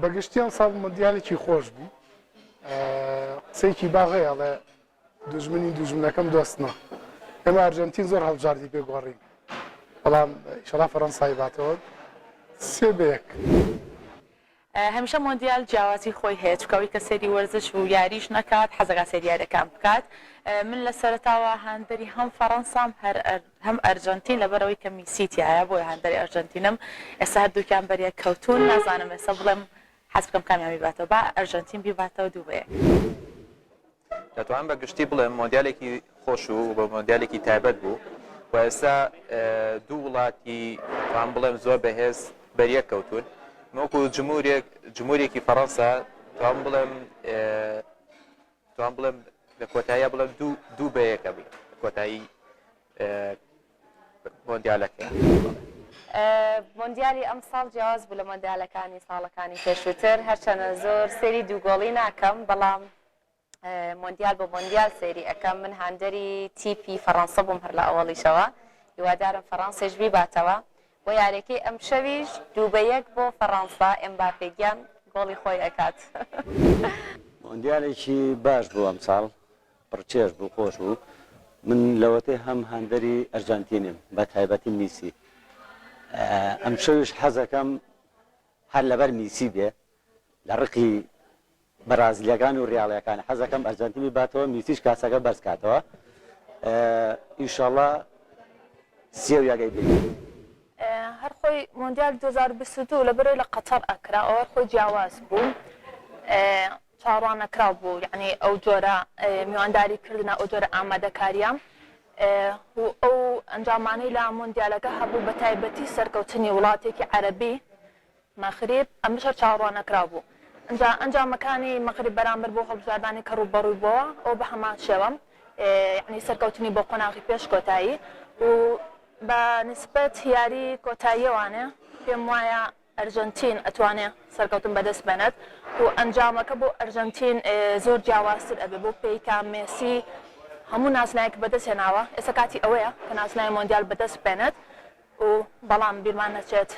بەگشتیان ساڵ مندیالێکی خۆش بوو قسەیەکی باغەیەڵێ دوژمنەکەم دۆستنا ئێمە ئەرجەنتین زۆر هەڵبژاردی پێگۆڕین بەڵام ئینشەڵا فەڕەنسای باتەوە 3-1. هەمیشە مۆندیال جیاوازی خۆی هەیە چکەوەی کە سێری وەرزش و یاریش نەکات حەزەکە سێریارەکان بکات. من لە سەرەتاوە هەندەری هەم فەڕەنسام هەم ئەرجەنتین لەبەرەوەی کە میسیتیایە بۆی هەندەری ئەرجەنتینم ئێستا هەردووکیان بەریە کەوتون نازانم ئێستا بڵێم حەز بکەم کامیان بیباتەوە با ئەرجەنتین بیباتەوە 2-1. دەتوانم بە گشتی بڵێم مۆندیالێکی خۆش و بە مۆندیالێکی تایبەت بوو و ئێستا دوو وڵاتی وان بڵێم زۆر بەهێز بەریەک کەوتون وەکو جمهورێکی فەڕەنسا توان بڵێم لە کۆتاییە بڵێم 2-1 بوو کۆتایی مۆندیالەکە. مۆندیالی ئەم ساڵ جیاواز بوو لە مۆندیالەکانی ساڵەکانی پێشووتر هەرچەنە زۆر سێری دووگۆڵی ناکەم بەڵام مۆندیال بۆ مۆندیال سێری ئەەکەم من هەندەری تیپی فەڕەنسا بووم هەر لە ئەوەڵیشەوە هیوادارم فەڕەنسێش بیباتەوە بۆ یارێکی ئەم شەویش 2-1 بۆ فەڕەنسا ئێمباپێگیان گۆڵی خۆی ئەکات. مۆندیالێکی باش بوو ئەم ساڵ پڕچێش بوو خۆش بوو من لەوەتەی هەم هەندەری ئەرجەنتینم بە تایبەتی میسی ئەم شەویش حەزەکەم هەر لەبەر میسی بێ لە ڕقی بەرازیلیەکان و ڕیاڵیەکان حەزەکەم ئەرجەنتینی باتەوە میسیش کاسەکە بەرز کاتەوە ئینشەڵڵا 3-1 بێت. هەر خۆی مۆندیال 2022 لەبەرەوەی لە قەتەر ئەکرا ئەوە خۆی جیاواز بوو چاڕوان نەکراو بوو یعنی ئەو جۆرە میوانداریکردنە ئەو جۆرە ئامادەکاریە ئەو ئەنجامانەی لە مۆندیالەکە هەبوو بە تایبەتی سەرکەوتنی وڵاتێکی عەرەبی مەغریب ئەمەش هەر چاڕوان نەکراو بوو ئەنجامەکانی مەغریب بەرامبەر بۆ هەڵبژاردانی کە ڕووبەڕووی بووە ئەو بە هەمان شێوە یعنی سەرکەوتنی بۆ قۆناغی پێش کۆتایی و بە نسبەت یاری کۆتاییەوانێ پێم وایە ئەرجەنتین ئەتوانێت سەرکەوتن بەدەست بێنێت و ئەنجامەکە بۆ ئەرجەنتین زۆر جیاوازتر ئەبێ بۆ پێیکا مێسی هەموو ناسنایەک بەدەست هێناوە ئێستا کاتی ئەوەیە کە ناسنای مۆندیال بەدەست بێنێت و بەڵام بیرمان نەچێت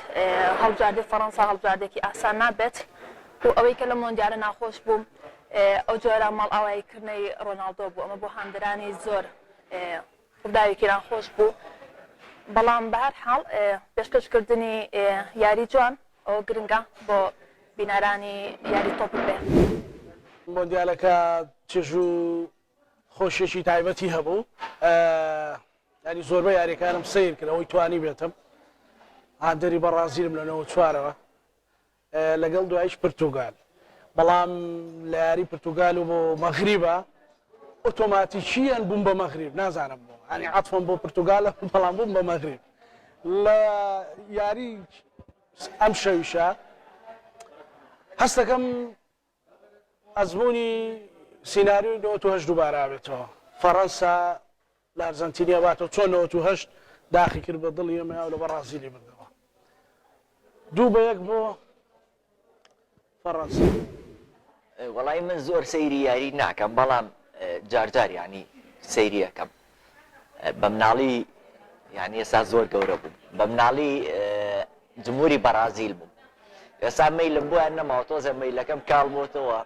هەڵبژاردی فەڕەنسا هەڵبژاردێکی ئاسان نابێت و ئەوەی کە لە مۆندیالە ناخۆش بوو ئەو جۆرە مەڵئاواییکردنەی ڕۆناڵدۆ بوو ئەمە بۆ هەندەرانی زۆر ڕووداوێکی ناخۆش بوو بەڵام بە هەر حاڵ پێشکەشکردنی یاری جوان ئەو گرنگە بۆ بینەرانی یاری تۆپی بێ. مۆندیالەکە چێژ و خۆشیێکی تایبەتی هەبوو ینی زۆربەی یاریەکانم سیر کرد ئەوەی توانی بێتم هەندەری بەڕازیلم لەنەوە چوارەوە لەگەڵ دوایش پرتوگال بەڵام لە یاری پرتوگال و بۆ مەغریبە ئۆتۆماتیکیان بووم بە مەغریب نازانم بۆ ینی عەتفم بۆ پرتوگالە بەڵام بووم بە مەغریب لە یاری ئەم شەویشە هەست دەکەم ئەزمموی سیناریۆی 98 دووبارە بێتەوە فەڕەنسا لە ئەرجەنتینیا باتەوە چۆن 98 داخی کرد بە دڵی ئێمە لە بەڕازیلی بردەوە 2-1 بۆ فەڕەنسا. وەڵای من زۆر سەیری یاری ناکەم بەڵام جارجار ینی سەیری یەکەم بە مناڵی یعنی ئێستا زۆر گەورە بووم بە مناڵی جمهوری بەرازیل بووم ئێستا مەیلم بۆیان نەماوە تۆزێ مەیلەکەم کاڵبووتەوە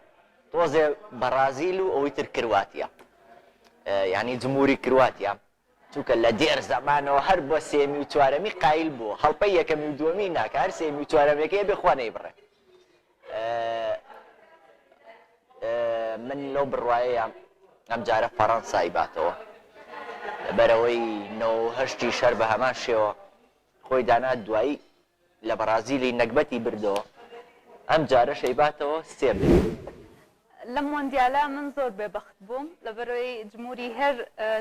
تۆزێ بەرازیل و ئەوەی تر کرواتیا یعنی جمهوری کرواتیا چونکە لە دێر زەمانەوە هەر بۆ سێمی و چوارەمی قایل بوو هەڵپەی یەکەمی و دووەمی ناکە هەر سێمی و چوارەمەکەی بێ خوا نەیبڕێ. من لەو بڕواایەیە ئەم جارە فەڕەنسای باتەوە لەبەرەوەی 98 شەر بە هەمان شێوە خۆی دانا دوایی لە بەرازیلی نەکبەتی بردەوە ئەم جارە شەیباتەوە 3 بێت. لە مۆندیالە من زۆر بێبەخت بووم لەبەرەوەی جمهوری هەر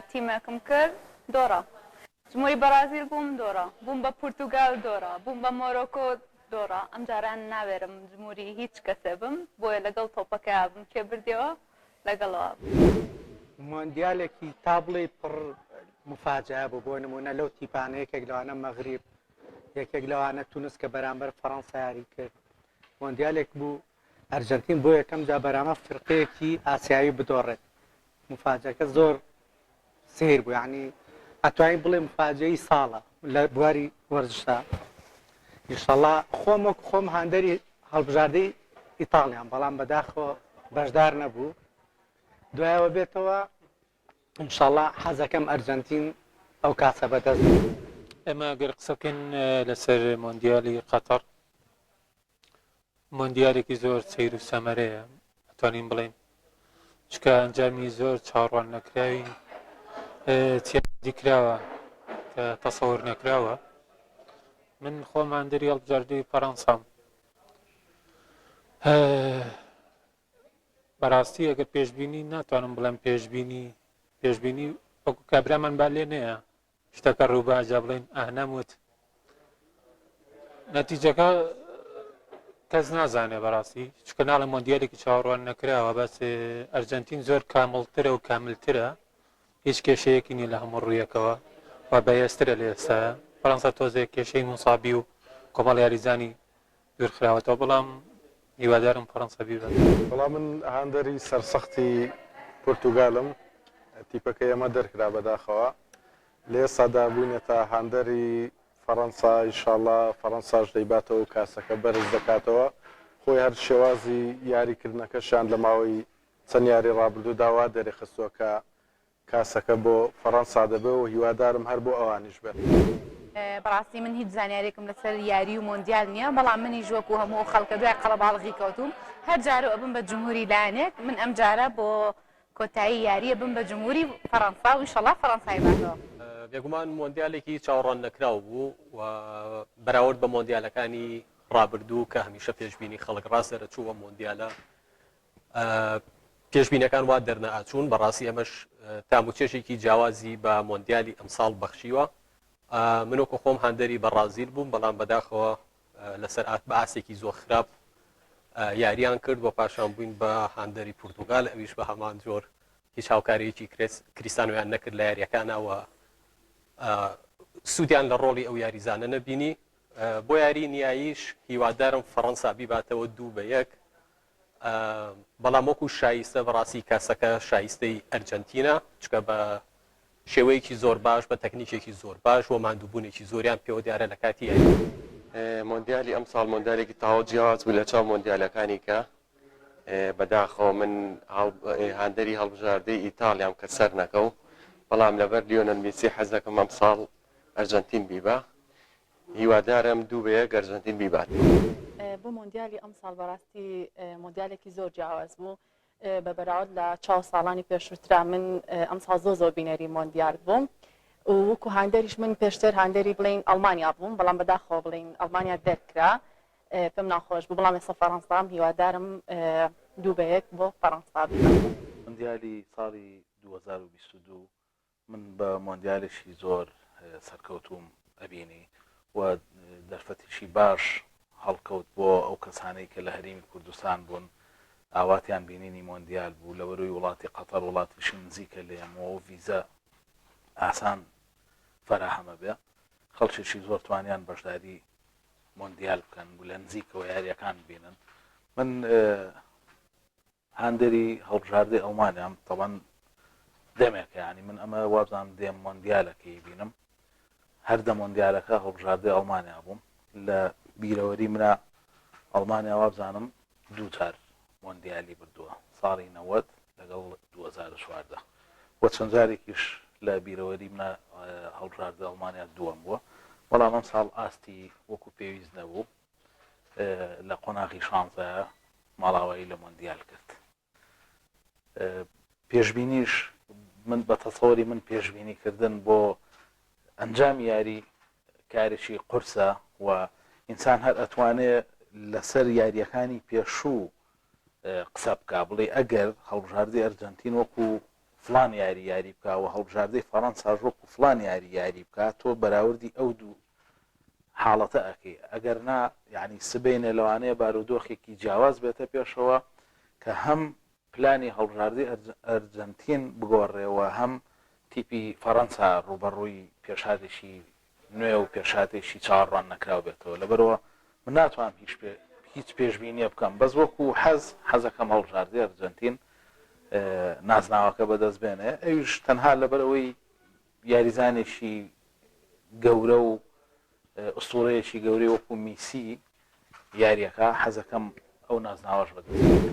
تیمێکم کرد دۆڕە جمهوری بەرازیل بووم دۆڕە بووم بە پورتوگال دۆڕە بووم بە مۆرۆکۆ دۆڕە ئەم جاران ناوێرم جمهوری هیچ کەسێ بم بۆیە لەگەڵ تۆپەکە بم کێ بردەوە لەگەڵەوە. مۆندیالێکی تابڵی پڕ مفاجعە بوو بۆ نمونە لەو تیپانە یەکێک لەوانە مەغریب یەکێک لەوانە تونس کە بەرامبەر فەڕەنسا یاری کرد مۆندیالێک بوو ئەرجەنتین بۆ یەکەم جا بەرامە فرقەیەکی ئاسیایی بدۆڕێت مفاجعەکە زۆر سیر بوو یعنی ئەتوانین بڵێ مفاجعەی ساڵە لە بواری وەرزشدا ئینشەڵڵا خۆم هەندەری هەڵبژاردەی ئیتاڵیان بەڵام بەداخەوە بەشدار نەبوو دوایەوە بێتەوە ئینشاءڵڵا حەزەکەم ئەرجەنتین ئەو کاسە بەدەست ئەمە گەر قسەکەن لەسەر مۆندیالی قەتەر مۆندیالێکی زۆر سەیر و سەمەرەیە ئەتوانین بڵێن چکە ئەنجامی زۆر چاڕوان نەکراوی تیادی کراوە کە تەسەور نەکراوە من خۆم هەندێری هەڵبژاردەی فەڕەنسام بەڕاستی ئەگەر پێشبینی ناتوانم بڵێم پێشبینی وەکو کابرامان با لێ نەیە شتەکە ڕووباجا بڵێن نەموت نەتیجەکە کەس نازانێ بەڕاستی چکە ناڵە مۆندیالێکی چاوەڕوان نەکراوە بەس ئەرجەنتین زۆر کامڵترە و کاملترە هیچ کێشەیەکی نیە لە هەموو ڕوویەکەوە و بەهێزترە لە ئێستا فەڕەنسا تۆزێک کێشەی موسابی و کۆمەڵ یاریزانی دوورخراوەتەوە بەڵام هیوادارم فەڕەنسا بیبات. بەڵام من هەندێری سەرسەختی پورتوگالم تیپەکەی ئەمە دەرکرا بەداخەوە لێ سادابووینێتە هەندێری فەڕەنسا ئینشاڵڵا فەڕەنساش دەیباتەوە و کاسەکە بەرز دەکاتەوە خۆی هەر شێوازی یاریکردنەکەشان لە ماوەی چەند یاری ڕابردوو داوا دەرێخستووە کە کاسەکە بۆ فەڕەنسا دەبێت و هیوادارم هەر بۆ ئەوانیش بێت. بەڕاستی من هیچ زانیارێکم لەسەر یاری و مۆندیال نییە بەڵام منی ژوەک و هەموو خەڵکە دوای قەڵەباڵغی کەوتوم هەر جارە ئەبم بە جمهوری لایەنێک من ئەم جارە بۆ کۆتایی یاریە بم بە جمهوری فەڕەنسا و ئینشەڵڵا فەڕەنسای باتەوە. بێگومان مۆندیالێکی چاوەڕوان نەکراو بوو و بەراورد بە مۆندیالەکانی ڕابردوو کە هەمیشە پێشبینی خەڵک ڕاست دەرەچووە مۆندیالە پێشبینەکان وا دەرنەئاچوون بەڕاستی ئەمەش تاموچێشێکی جیاوازی بە مۆندیالی ئەمساڵ بەخشیوە منۆکە خۆم هەندێری بەڕازیل بووم بەڵام بەداخەوە لەسەر بە ئاسێکی زۆر خراپ یاریان کرد بۆ پاشان بووین بە هەندێری پورتوگال ئەویش بە هەمان جۆر هیچ هاوکاریەکی کریستانویان نەکرد لە یاریەکانەوە سوودیان لە ڕۆڵی ئەو یاریزانە نەبینی بۆ یاری نیاییش هیوادارم فەڕەنسا بیباتەوە 2-1 بەڵام وەکو شایستە بەڕاستی کاسەکە شایستەی ئەرجەنتینە چکە بە شێوەیەکی زۆر باش بە تەکنیکێکی زۆر باش و ماندووبوونێکی زۆریان پێوە دیارە لە کاتی یاری مۆندیالی ئەم ساڵ مۆندیالێکی تاوە جیاواز بوو لە چاو مۆندیالەکانی کە بەداخەوە من هەندێری هەڵبژاردەی ئیتاڵیام کە سەر نەکەو بەڵام لەبەر لیۆنەل میسی حەز دەکەم ئەم ساڵ ئەرجەنتین بیبا هیوادارم 2-1 ئەرجەنتین بیبات. بۆ مۆندیالی ئەم ساڵ بەڕاستی مۆندیالێکی زۆر جیاواز بوو بە بەراورد لە 4 ساڵانی پێشووترا من ئەم ساڵ زۆر بینەری مۆندیال بووم وەکو هەندێریش من پێشتر هەندێری بڵین ئەڵمانیا بووم بەڵام بەداخەوە بڵین ئەڵمانیا دەرکرا پێم ناخۆش بوو بەڵام ئێستا فەڕەنسام هیوادارم 2-1 بۆ فەڕەنسا بێت. مۆندیالی ساڵی 2022 من بە مۆندیالێکی زۆر سەرکەوتوم ئەبینی و دەرفەتیشی باش هەڵکەوت بۆ ئەو کەسانەی کە لە هەرێمی کوردستان بوون ئاواتیان بینینی مۆندیال بوو لە وەروی وڵاتی قەتەر وڵاتیشی نزیکە لێمەوە و ڤیزە ئاسان فەراهەمە بێ خەڵکێکی زۆر توانیان بەشداری مۆندیال بکەن و لە نزیکەوە یاریەکان بینن. من هەندێری هەڵبژاردەی ئەڵمانیام تەوان دەمێکە ینی من ئەمە وابزانم دێم مۆندیالەکەی بینم هەردە مۆندیالەکە هەڵبژاردەی ئەڵمانیا بووم لە بیرەوەری منە ئەڵمانیا وابزانم 2 جار مۆندیالی بردووە ساڵی 90 لەگەڵ 2014 وە چەند جارێکیش لە بیرەوەری منە هەڵبژاردە ئەڵمانیا دووەم بووە بەڵام ئەم ساڵ ئاستی وەکو پێویست نەبوو لە قۆناغی شانزە ماڵاوایی لە مۆندیال کرد. پێشبینیش من بە تەسەوەری من پێشبینیکردن بۆ ئەنجام یاری کارێکی قورسە و ئینسان هەر ئەتوانێت لەسەر یاریەکانی پێشوو قسە بکە بڵێ ئەگەر هەڵبژاردەی ئەرجەنتین وەکو فلان یاری بکە و هەڵبژاردەی فەڕەنساش وەکو فلان یاری بکە تۆ بەراوردی ئەو دوو حاڵەتە ئەکەی ئەگەر نا یعنی سبەینە لەوانەیە بارودۆخێکی جیاواز بێتە پێشەوە کە هەم پلانی هەڵبژاردەی ئەرجەنتین بگۆڕێەوە هەم تیپی فەڕەنسا ڕوبەڕووی پێشادێکی نوێ و پێشاتێکی چاڕوان نەکراو بێتەوە لەبەرەوە من ناتوانم هیچ پێشبینیە بکەم بەس وەکو حەزەکەم هەڵبژاردەی ئەرجەنتین نازناوەکە بەدەست بێنێ ئەویش تەنها لەبەرەوەی یاریزانێکی گەورە و ئوستوڕەیەکی گەورەی وەکو میسی یاریەکە حەزەکەم ئەو نازناوەش بەدەست